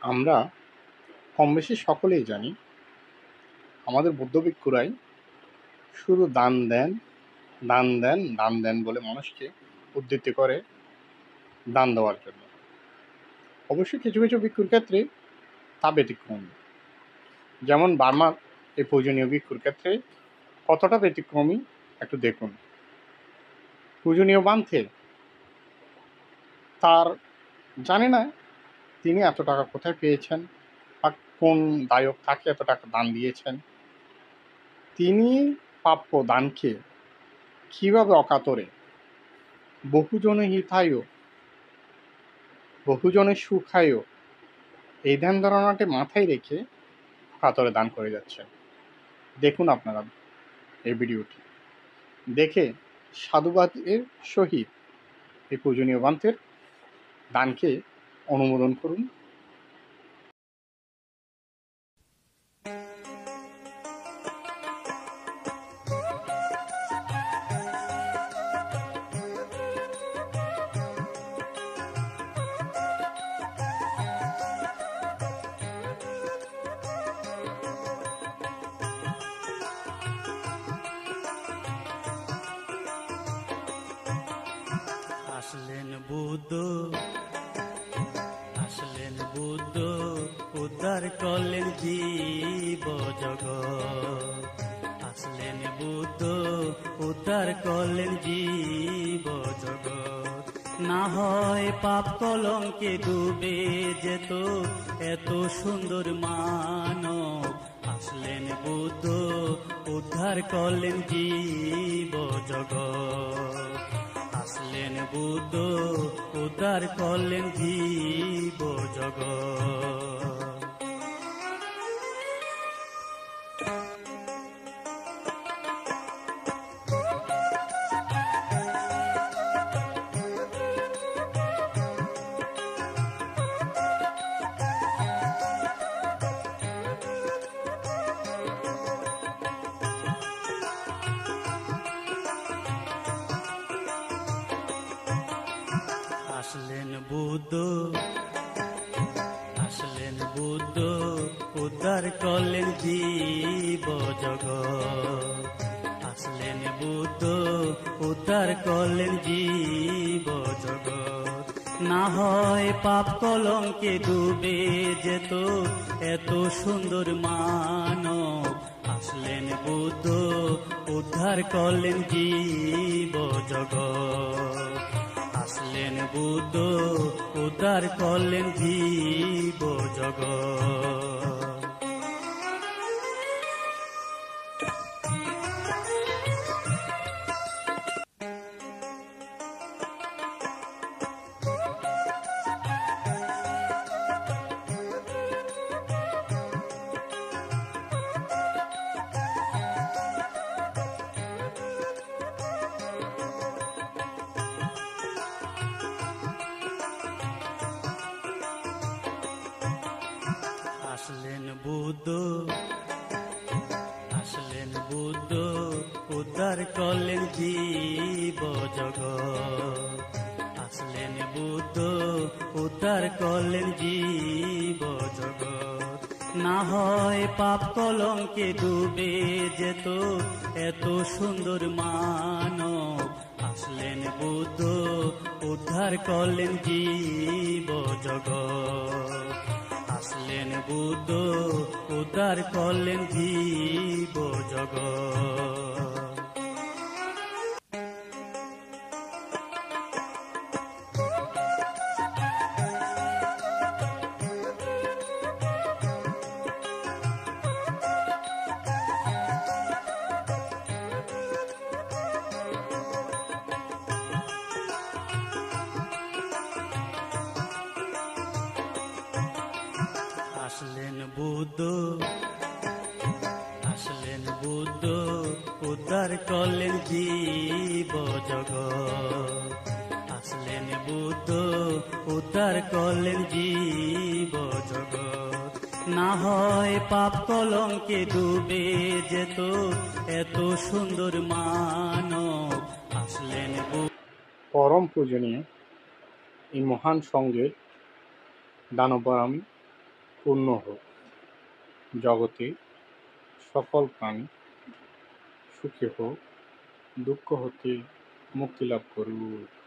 আমরা কমবেশি সকলেই জানি আমাদের বৌদ্ধ ভিক্ষুরাই শুধু দান দেন, দান দেন, দান দেন বলে মানুষকে উদ্ধৃতি করে দান দেওয়ার জন্য। অবশ্যই কিছু কিছু ভিক্ষুর ক্ষেত্রে তা ব্যতিক্রমী, যেমন বার্মার এই পূজনীয় ভিক্ষুর ক্ষেত্রে কতটা ব্যতিক্রমী একটু দেখুন। পূজনীয় বান্থে তার জানে না তিনি এত টাকা কোথায় পেয়েছেন বা কোন দায়ক তাকে এত টাকা দান দিয়েছেন। তিনি প্রাপ্য দানকে কিভাবে অকাতরে বহুজনে হিতায় বহুজনে সুখায় এই ধ্যান ধারণাটি মাথায় রেখে কাতরে দান করে যাচ্ছেন। দেখুন আপনারা এই ভিডিওটি দেখে সাধুবাদের সহিত এই পূজনীয় গ্রন্থের দানকে অনুমোদন করুন। আসলেন বুদ্ধ উদ্ধার করলেন জীব জগৎ। আসলেন বুদ্ধ উদ্ধার করলেন জীব জগৎ। না হয় পাপ কলঙ্কে ডুবে যেত এত সুন্দর মানব। আসলেন বুদ্ধ উদ্ধার করলেন জীব জগৎ। আসলেন বুদ্ধ উদ্ধার করলেন জীব জগৎ। আসলেন বুদ্ধ উদ্ধার করলেন জীব জগৎ। আসলেন বুদ্ধ উদ্ধার করলেন জীব জগৎ। না হয় পাপ কলঙ্কে ডুবে যেত এত সুন্দর মানব। আসলেন বুদ্ধ উদ্ধার করলেন জীব জগৎ। আসলেন বুদ্ধ উদ্ধার করলেন জীব জগৎ। আসলেন বুদ্ধ উদ্ধার করলেন জীব জগৎ। আসলেন বুদ্ধ উদ্ধার করলেন জীব জগৎ। না হয় পাপ কলঙ্কে ডুবে যেত এত সুন্দর মানব। আসলেন বুদ্ধ উদ্ধার করলেন জীব জগৎ। আসলেন বুদ্ধ উদ্ধার করলেন জীব জগৎ। আসলেন বুদ্ধ উদ্ধার করলেন জীব জগৎ। আসলেন বুদ্ধ উদ্ধার করলেন জীব জগৎ। না হয় পাপ কলঙ্কে ডুবে যেত এত সুন্দর মানব। আসলেন পরম পূজনীয় এই মহান সঙ্গের দানবরামী পূর্ণ হোক, জগতে সকল প্রাণী সুখী হোক, দুঃখ হতে মুক্তি লাভ করুক।